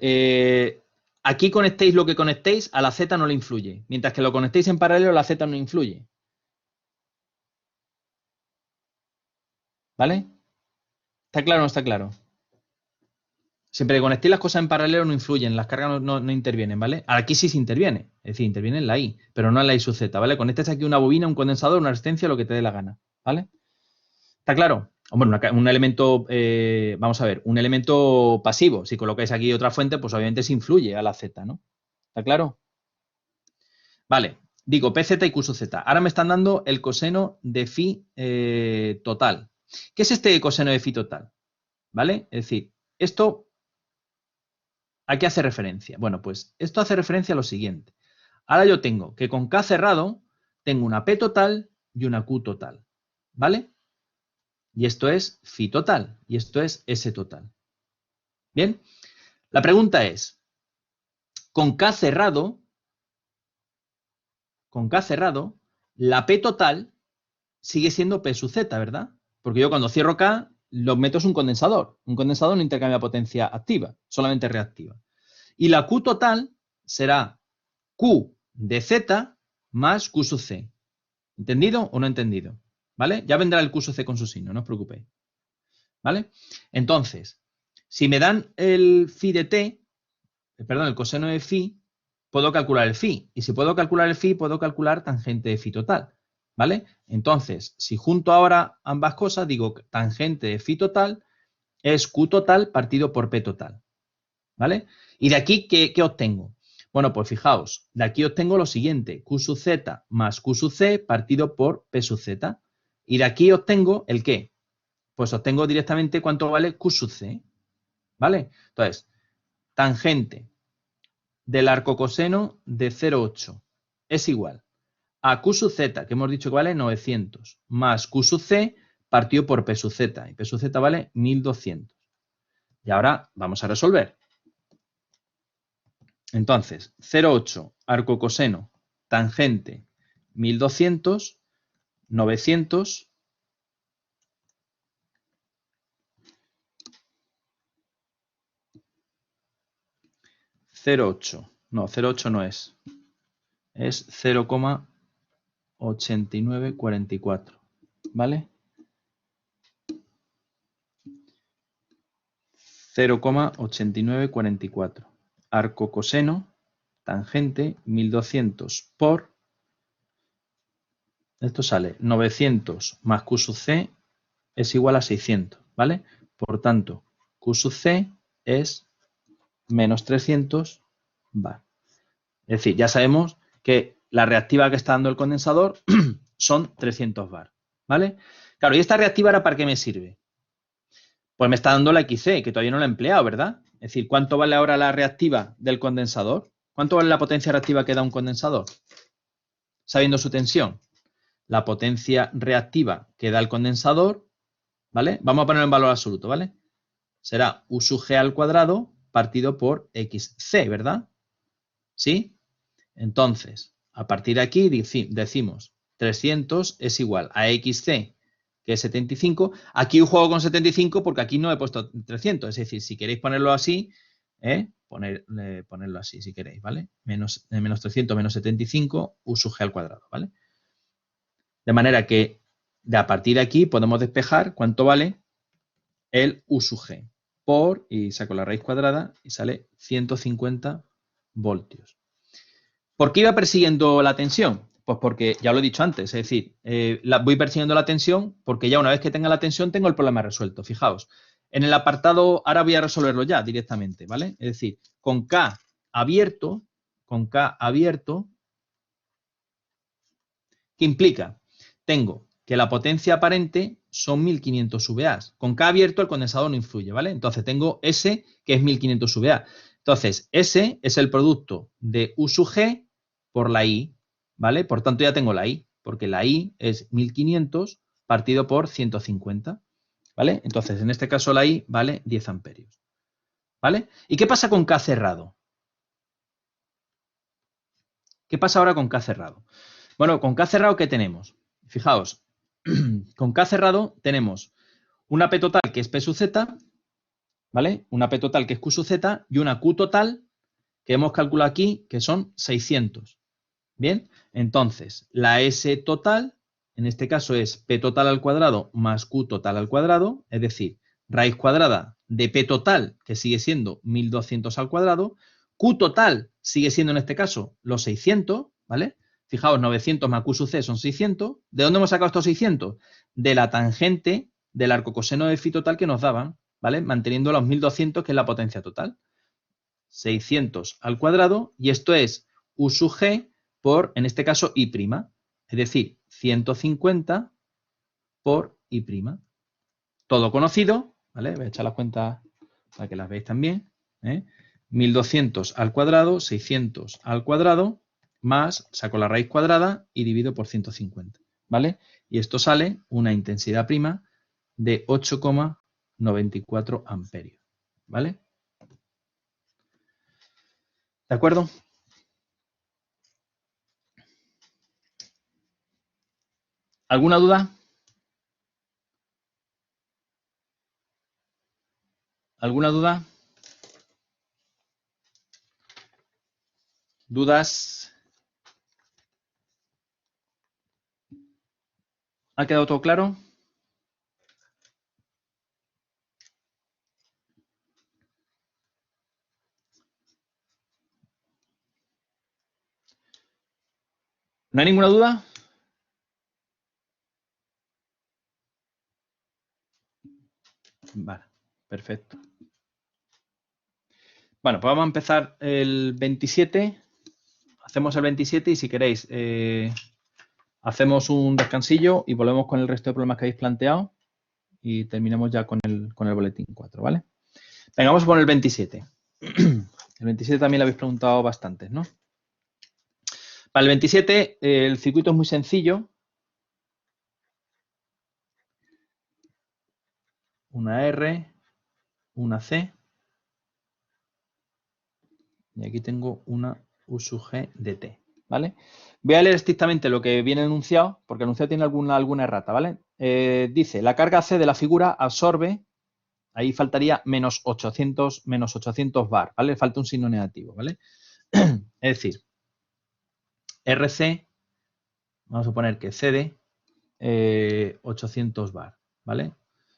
Aquí conectéis lo que conectéis, a la Z no le influye. Mientras que lo conectéis en paralelo, la Z no influye. ¿Vale? ¿Está claro o no está claro? Siempre que conectéis las cosas en paralelo no influyen, las cargas no intervienen, ¿vale? Aquí sí se interviene, es decir, interviene en la I, pero no en la I sub Z, ¿vale? Conectes aquí una bobina, un condensador, una resistencia, lo que te dé la gana, ¿vale? ¿Está claro? Bueno, un elemento, vamos a ver, un elemento pasivo. Si colocáis aquí otra fuente, pues obviamente se influye a la Z, ¿no? ¿Está claro? Vale, digo PZ y Q sub Z. Ahora me están dando el coseno de phi total. ¿Qué es este coseno de phi total? ¿Vale? Es decir, esto, ¿a qué hace referencia? Bueno, pues esto hace referencia a lo siguiente. Ahora yo tengo que con K cerrado tengo una P total y una Q total, ¿vale? Y esto es phi total y esto es S total. Bien, la pregunta es, con K cerrado, la P total sigue siendo P sub Z, ¿verdad? Porque yo cuando cierro K, lo meto es un condensador. Un condensador no intercambia potencia activa, solamente reactiva. Y la Q total será Q de Z más Q sub C. ¿Entendido o no entendido? ¿Vale? Ya vendrá el Q sub C con su signo, no os preocupéis. ¿Vale? Entonces, si me dan el phi de t, perdón, el coseno de phi, puedo calcular el phi. Y si puedo calcular el phi, puedo calcular tangente de phi total. ¿Vale? Entonces, si junto ahora ambas cosas, digo tangente de phi total es Q total partido por P total. ¿Vale? Y de aquí, ¿qué obtengo? Bueno, pues fijaos, de aquí obtengo lo siguiente, Q sub Z más Q sub C partido por P sub Z. Y de aquí obtengo ¿el qué? Pues obtengo directamente cuánto vale Q sub C. ¿Vale? Entonces, tangente del arcocoseno de 0,8 es igual a Q sub Z, que hemos dicho que vale 900, más Q sub C partido por P sub Z. Y P sub Z vale 1200. Y ahora vamos a resolver. Entonces, 0,8 arcocoseno tangente 1200, 900 0,8. No, 0,8 no es. Es 0,8944. ¿Vale? 0,8944. Arcocoseno tangente 1200 por, esto sale 900 más Q sub C es igual a 600, ¿vale? Por tanto, Q sub C es menos 300 bar. Es decir, ya sabemos que la reactiva que está dando el condensador son 300 bar, ¿vale? Claro, ¿y esta reactiva ahora para qué me sirve? Pues me está dando la XC, que todavía no la he empleado, ¿verdad? Es decir, ¿cuánto vale ahora la reactiva del condensador? ¿Cuánto vale la potencia reactiva que da un condensador? Sabiendo su tensión. La potencia reactiva que da el condensador, ¿vale? Vamos a ponerlo en valor absoluto, ¿vale? Será U sub G al cuadrado partido por XC, ¿verdad? ¿Sí? Entonces, a partir de aquí decimos 300 es igual a XC, que es 75. Aquí juego con 75 porque aquí no he puesto 300. Es decir, si queréis ponerlo así, ponerlo así si queréis, ¿vale? Menos 300 menos 75, U sub G al cuadrado, ¿vale? De manera que a partir de aquí podemos despejar cuánto vale el U sub G por, y saco la raíz cuadrada y sale 150 voltios. ¿Por qué iba persiguiendo la tensión? Pues porque ya lo he dicho antes, es decir, voy persiguiendo la tensión porque ya una vez que tenga la tensión tengo el problema resuelto. Fijaos, en el apartado, ahora voy a resolverlo ya directamente, ¿vale? Es decir, con K abierto, ¿qué implica? Tengo que la potencia aparente son 1500 VA. Con K abierto el condensador no influye, ¿vale? Entonces tengo S que es 1500 VA. Entonces, S es el producto de U sub G por la I, ¿vale? Por tanto, ya tengo la I, porque la I es 1500 partido por 150, ¿vale? Entonces, en este caso la I vale 10 amperios, ¿vale? ¿Y qué pasa con K cerrado? ¿Qué pasa ahora con K cerrado? Bueno, con K cerrado, ¿qué tenemos? Fijaos, con K cerrado tenemos una P total que es P sub Z, ¿vale? Una P total que es Q sub Z y una Q total que hemos calculado aquí que son 600. Bien, entonces la S total, en este caso es P total al cuadrado más Q total al cuadrado, es decir, raíz cuadrada de P total, que sigue siendo 1200 al cuadrado, Q total sigue siendo en este caso los 600, ¿vale? Fijaos, 900 más Q sub C son 600. ¿De dónde hemos sacado estos 600? De la tangente del arco coseno de phi total que nos daban, ¿vale? Manteniendo los 1200, que es la potencia total. 600 al cuadrado, y esto es U sub G por, en este caso, I', es decir, 150 por I'. Todo conocido, ¿vale? Voy a echar las cuentas para que las veáis también, ¿eh? 1200 al cuadrado, 600 al cuadrado, más, saco la raíz cuadrada y divido por 150, ¿vale? Y esto sale una intensidad prima de 8,94 amperios, ¿vale? ¿De acuerdo? ¿Alguna duda? ¿Alguna duda? ¿Dudas? ¿Ha quedado todo claro? ¿No hay ninguna duda? Vale, perfecto. Bueno, pues vamos a empezar el 27. Hacemos el 27 y si queréis hacemos un descansillo y volvemos con el resto de problemas que habéis planteado y terminamos ya con el boletín 4, ¿vale? Venga, vamos a poner el 27. El 27 también lo habéis preguntado bastantes, ¿no? Para el 27 el circuito es muy sencillo. Una R, una C y aquí tengo una U sub G de T, ¿vale? Voy a leer estrictamente lo que viene enunciado, porque el enunciado tiene alguna errata, ¿vale? Dice, la carga C de la figura absorbe, ahí faltaría menos 800 bar, ¿vale? Falta un signo negativo, ¿vale? Es decir, RC, vamos a poner que cede 800 bar, ¿vale?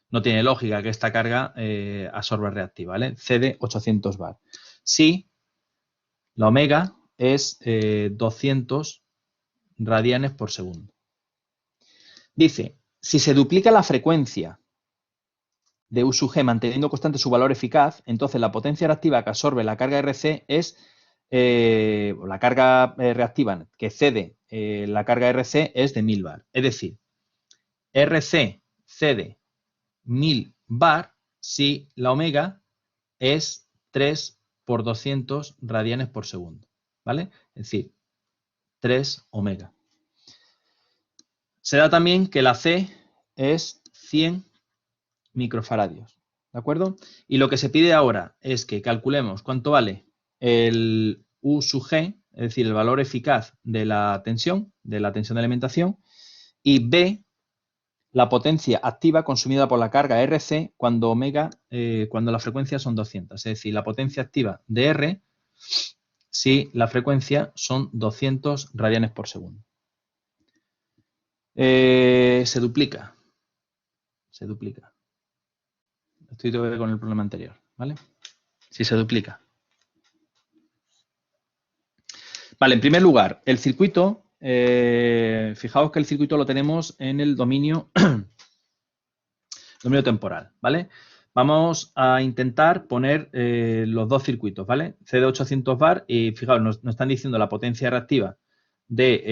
No tiene lógica que esta carga absorba reactiva, ¿vale? Cede 800 bar. Si la omega es 200 radianes por segundo. Dice, si se duplica la frecuencia de U sub G manteniendo constante su valor eficaz, entonces la potencia reactiva que absorbe la carga RC es, la carga reactiva que cede la carga RC es de 1000 bar. Es decir, RC cede 1000 bar si la omega es 3 por 200 radianes por segundo, ¿vale? Es decir, 3 omega. Se da también que la C es 100 microfaradios, ¿de acuerdo? Y lo que se pide ahora es que calculemos cuánto vale el U sub G, es decir, el valor eficaz de la tensión de alimentación, y B, la potencia activa consumida por la carga RC cuando omega, cuando la frecuencia son 200, es decir, la potencia activa de R si la frecuencia son 200 radianes por segundo. Se duplica. Estoy todavía con el problema anterior, ¿vale? Si se duplica. Vale, en primer lugar, el circuito fijaos que el circuito lo tenemos en el dominio, dominio temporal, ¿vale? Vamos a intentar poner los dos circuitos, ¿vale? C de 800 bar y fijaos, nos están diciendo la potencia reactiva de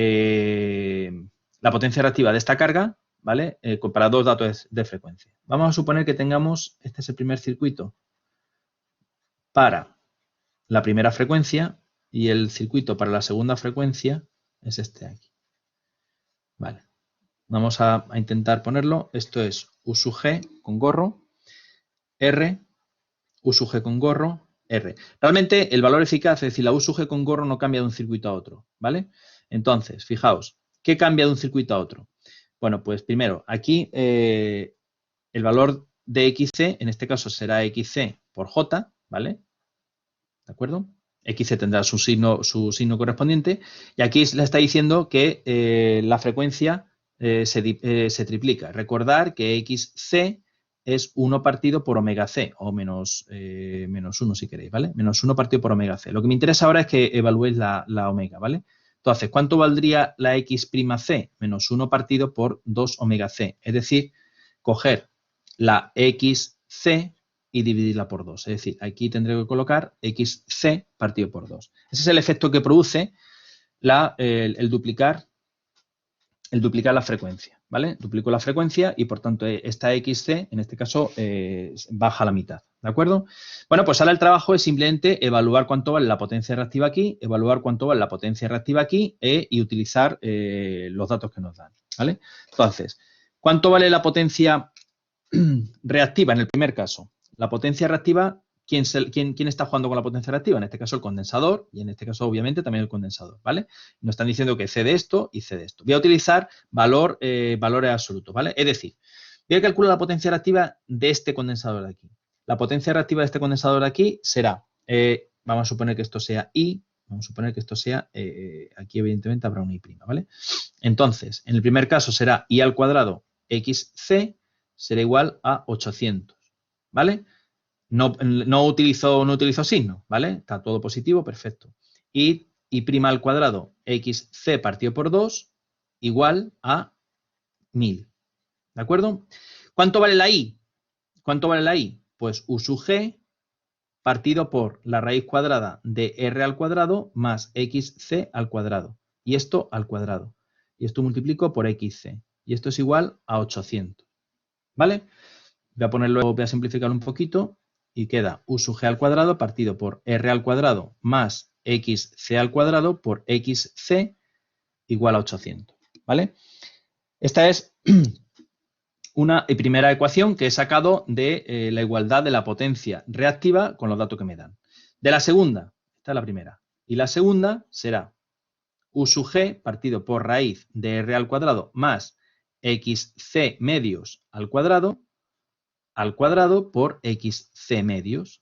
esta carga, ¿vale? Para dos datos de frecuencia. Vamos a suponer que tengamos, este es el primer circuito para la primera frecuencia y el circuito para la segunda frecuencia es este de aquí. Vale. Vamos a intentar ponerlo. Esto es U sub G con gorro, R, U sub G con gorro, R. Realmente el valor eficaz, es decir, la U sub G con gorro no cambia de un circuito a otro, ¿vale? Entonces, fijaos, ¿qué cambia de un circuito a otro? Bueno, pues primero, aquí el valor de XC, en este caso será XC por J, ¿vale? ¿De acuerdo? XC tendrá su signo correspondiente y aquí le está diciendo que la frecuencia se triplica. Recordar que XC es 1 partido por omega C, o menos 1 si queréis, ¿vale? Menos 1 partido por omega C. Lo que me interesa ahora es que evaluéis la omega, ¿vale? Entonces, ¿cuánto valdría la X'(C)? Menos 1 partido por 2 omega C. Es decir, coger la XC y dividirla por 2. Es decir, aquí tendré que colocar XC partido por 2. Ese es el efecto que produce el duplicar la frecuencia, ¿vale? Duplico la frecuencia y, por tanto, esta XC, en este caso, baja a la mitad, ¿de acuerdo? Bueno, pues ahora el trabajo es simplemente evaluar cuánto vale la potencia reactiva aquí, evaluar cuánto vale la potencia reactiva aquí y utilizar los datos que nos dan, ¿vale? Entonces, ¿cuánto vale la potencia reactiva en el primer caso? La potencia reactiva, ¿quién está jugando con la potencia reactiva? En este caso el condensador y en este caso obviamente también el condensador, ¿vale? Nos están diciendo que C de esto y C de esto. Voy a utilizar valores absolutos, ¿vale? Es decir, voy a calcular la potencia reactiva de este condensador de aquí. La potencia reactiva de este condensador de aquí será, vamos a suponer que esto sea I, vamos a suponer que esto sea, aquí evidentemente habrá un I', ¿vale? Entonces, en el primer caso será I al cuadrado XC será igual a 800, ¿vale? No utilizo signo, ¿vale? Está todo positivo, perfecto. Y I' al cuadrado XC partido por 2 igual a 1000, ¿de acuerdo? ¿Cuánto vale la I? ¿Cuánto vale la I? Pues U sub G partido por la raíz cuadrada de R al cuadrado más XC al cuadrado. Y esto al cuadrado. Y esto multiplico por XC. Y esto es igual a 800. ¿Vale? Voy a simplificar un poquito y queda U sub G al cuadrado partido por R al cuadrado más XC al cuadrado por XC igual a 800. ¿Vale? Esta es una primera ecuación que he sacado de la igualdad de la potencia reactiva con los datos que me dan. De la segunda, esta es la primera. Y la segunda será U sub G partido por raíz de R al cuadrado más XC medios al cuadrado por XC medios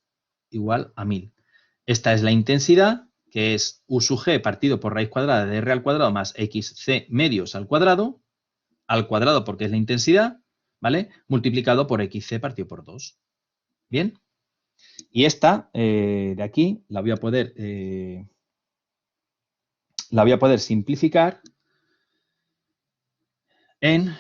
igual a 1000. Esta es la intensidad, que es U sub G partido por raíz cuadrada de R al cuadrado más XC medios al cuadrado porque es la intensidad, ¿vale? Multiplicado por XC partido por 2. ¿Bien? Y esta de aquí la voy a poder simplificar en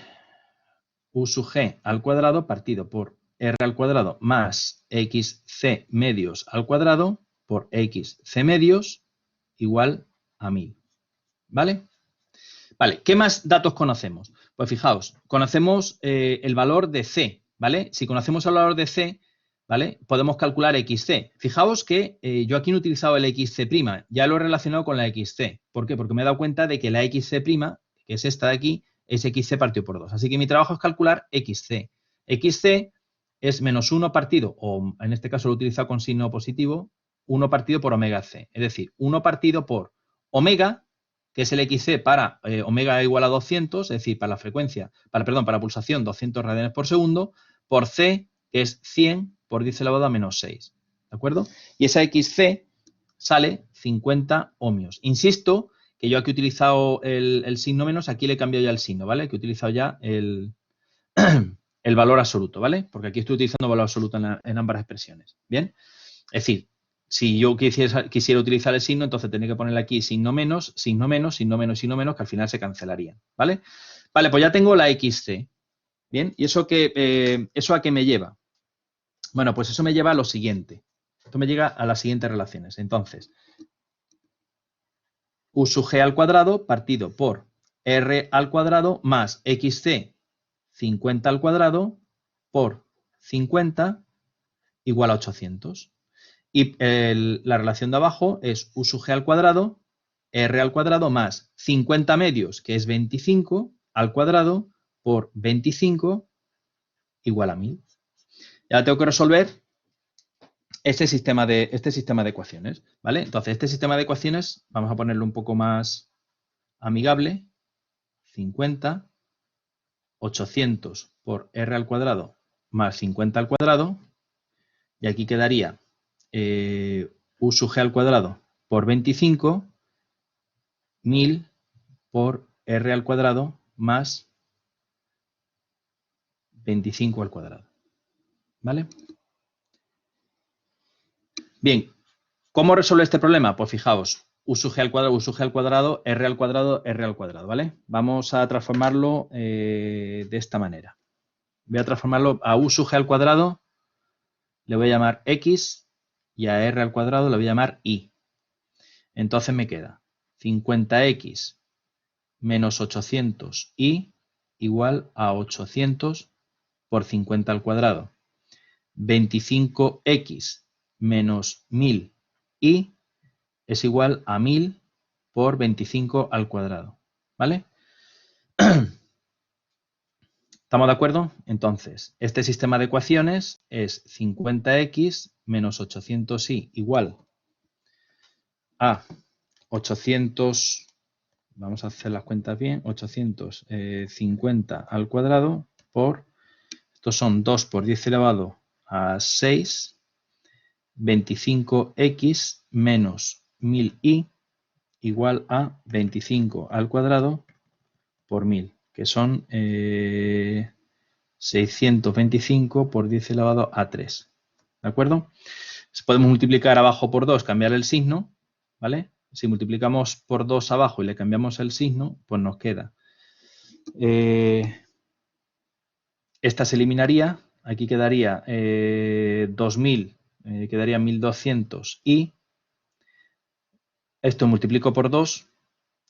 U sub G al cuadrado partido por R al cuadrado más XC medios al cuadrado por XC medios igual a 1000. ¿Vale? Vale, ¿qué más datos conocemos? Pues fijaos, conocemos el valor de C, ¿vale? Si conocemos el valor de C, ¿vale? Podemos calcular XC. Fijaos que yo aquí no he utilizado el XC', ya lo he relacionado con la XC. ¿Por qué? Porque me he dado cuenta de que la XC', que es esta de aquí, es XC partido por 2. Así que mi trabajo es calcular XC. XC es menos 1 partido, o en este caso lo he utilizado con signo positivo, 1 partido por omega C. Es decir, 1 partido por omega, que es el XC para omega igual a 200, es decir, para la frecuencia, para la pulsación 200 radianes por segundo, por C, que es 100 por 10 elevado a menos 6. ¿De acuerdo? Y esa XC sale 50 ohmios. Insisto que yo aquí he utilizado el signo menos, aquí le he cambiado ya el signo, ¿vale? Que he utilizado ya el valor absoluto, ¿vale? Porque aquí estoy utilizando valor absoluto en ambas expresiones. ¿Bien? Es decir, Si yo quisiera utilizar el signo, entonces tendría que ponerle aquí signo menos, signo menos, signo menos, signo menos, que al final se cancelarían, ¿vale? Vale, pues ya tengo la XC. Bien, ¿y eso a qué me lleva? Bueno, pues eso me lleva a lo siguiente. Esto me llega a las siguientes relaciones. Entonces, U sub G al cuadrado partido por R al cuadrado más XC 50 al cuadrado por 50 igual a 800. Y la relación de abajo es U sub G al cuadrado, R al cuadrado más 50 medios, que es 25, al cuadrado por 25 igual a 1000. Ya tengo que resolver este sistema de ecuaciones, ¿vale? Entonces, este sistema de ecuaciones, vamos a ponerlo un poco más amigable. 50, 800 por R al cuadrado más 50 al cuadrado. Y aquí quedaría U sub G al cuadrado por 25, 1000 por R al cuadrado más 25 al cuadrado. ¿Vale? Bien, ¿cómo resuelve este problema? Pues fijaos, U sub G al cuadrado, U sub G al cuadrado, R al cuadrado, R al cuadrado, ¿vale? Vamos a transformarlo de esta manera. Voy a transformarlo a U sub G al cuadrado, le voy a llamar X, y a R al cuadrado le voy a llamar Y. Entonces me queda 50X menos 800Y igual a 800 por 50 al cuadrado. 25X menos 1000Y es igual a 1000 por 25 al cuadrado. ¿Vale? ¿Estamos de acuerdo? Entonces, este sistema de ecuaciones es 50X menos 800Y igual a 800, vamos a hacer las cuentas bien, 850 al cuadrado por, estos son 2 por 10 elevado a 6, 25X menos 1000Y igual a 25 al cuadrado por 1000, que son 625 por 10 elevado a 3. ¿De acuerdo? Podemos multiplicar abajo por 2, cambiar el signo, ¿vale? Si multiplicamos por 2 abajo y le cambiamos el signo, pues nos queda. Esta se eliminaría, aquí quedaría 2000, quedaría 1200 y esto multiplico por 2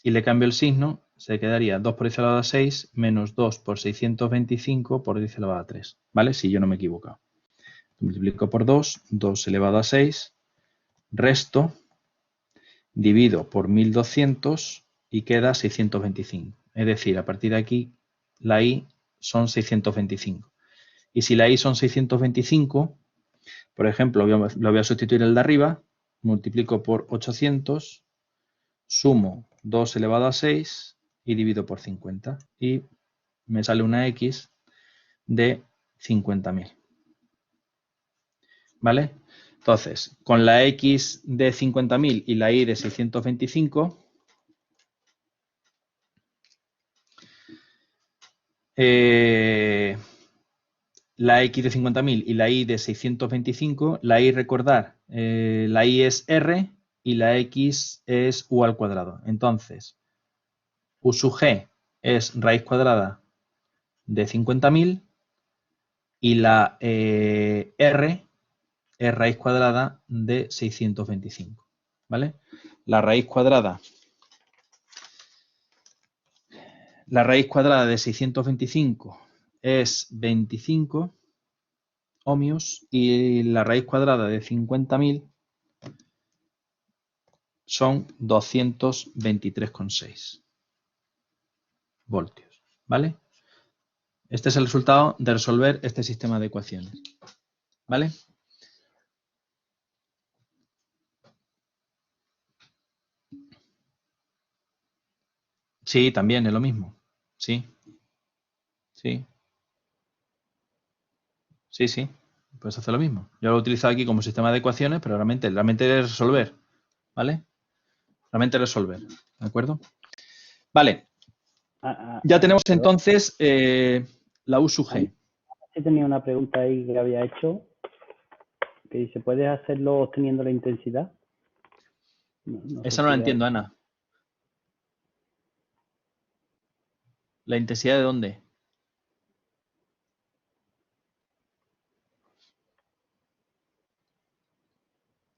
y le cambio el signo, se quedaría 2 por 10 elevado a 6 menos 2 por 625 por 10 elevado a 3, ¿vale? Si yo no me he equivocado. Multiplico por 2, 2 elevado a 6, resto, divido por 1200 y queda 625. Es decir, a partir de aquí, la Y son 625. Y si la Y son 625, por ejemplo, lo voy a sustituir el de arriba, multiplico por 800, sumo 2 elevado a 6 y divido por 50. Y me sale una X de 50.000. ¿Vale? Entonces, con la X de 50.000 y la Y de 625, la X de 50.000 y la Y de 625, la Y, recordar, la Y es R y la X es U al cuadrado. Entonces, U sub G es raíz cuadrada de 50.000 y la R es raíz cuadrada de 625. ¿Vale? La raíz cuadrada de 625 es 25 ohmios y la raíz cuadrada de 50.000 son 223,6 voltios. ¿Vale? Este es el resultado de resolver este sistema de ecuaciones. ¿Vale? Sí, también es lo mismo. Sí. Sí. Sí, sí. Puedes hacer lo mismo. Yo lo he utilizado aquí como sistema de ecuaciones, pero realmente es resolver. ¿Vale? Realmente resolver. ¿De acuerdo? Vale. Ya tenemos entonces la U sub G. Sí tenía una pregunta ahí que había hecho. Que dice, ¿puedes hacerlo obteniendo la intensidad? Esa no la entiendo, Ana. ¿La intensidad de dónde?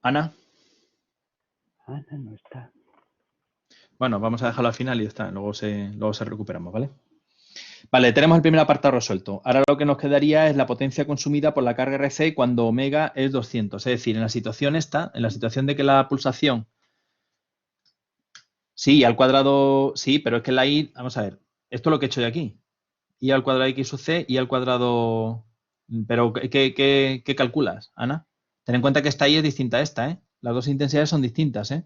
Ana. Ana no está. Bueno, vamos a dejarlo al final y ya está. Luego se recuperamos, ¿vale? Vale, tenemos el primer apartado resuelto. Ahora lo que nos quedaría es la potencia consumida por la carga RC cuando omega es 200. Es decir, en la situación esta, en la situación de que la pulsación... Sí, al cuadrado... Sí, pero es que la I... Vamos a ver. Esto es lo que he hecho yo aquí. I al cuadrado X sub C, I al cuadrado... Pero, ¿qué calculas, Ana? Ten en cuenta que esta I es distinta a esta, ¿eh? Las dos intensidades son distintas, ¿eh?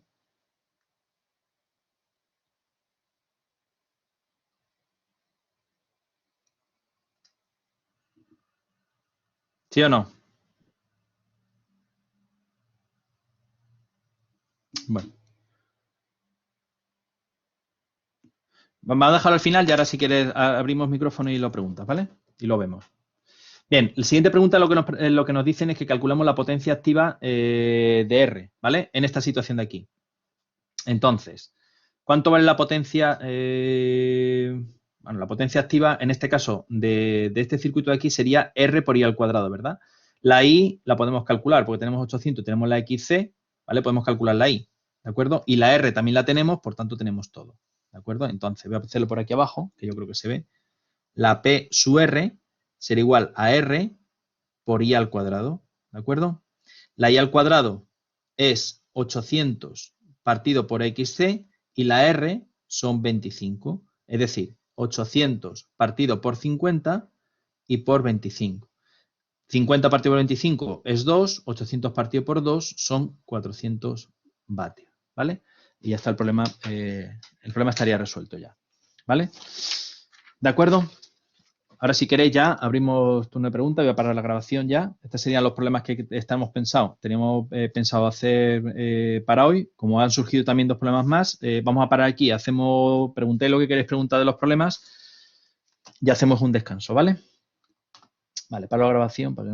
¿Sí o no? Bueno. Vamos a dejarlo al final y ahora si quieres abrimos micrófono y lo preguntas, ¿vale? Y lo vemos. Bien, la siguiente pregunta lo que nos dicen es que calculamos la potencia activa de R, ¿vale? En esta situación de aquí. Entonces, ¿cuánto vale la potencia? Bueno, la potencia activa, en este caso, de este circuito de aquí sería R por I al cuadrado, ¿verdad? La I la podemos calcular porque tenemos 800, tenemos la XC, ¿vale? Podemos calcular la I, ¿de acuerdo? Y la R también la tenemos, por tanto tenemos todo, ¿de acuerdo? Entonces, voy a hacerlo por aquí abajo, que yo creo que se ve. La P sub R será igual a R por I al cuadrado, ¿de acuerdo? La I al cuadrado es 800 partido por XC y la R son 25, es decir, 800 partido por 50 y por 25. 50 partido por 25 es 2, 800 partido por 2 son 400 vatios, ¿vale? Y ya está el problema estaría resuelto ya, ¿vale? ¿De acuerdo? Ahora, si queréis, ya abrimos turno de preguntas. Voy a parar la grabación ya. Estos serían los problemas que estamos pensando. Teníamos pensado hacer para hoy. Como han surgido también dos problemas más, vamos a parar aquí. Preguntéis lo que queréis preguntar de los problemas y hacemos un descanso, ¿vale? Vale, paro la grabación para que no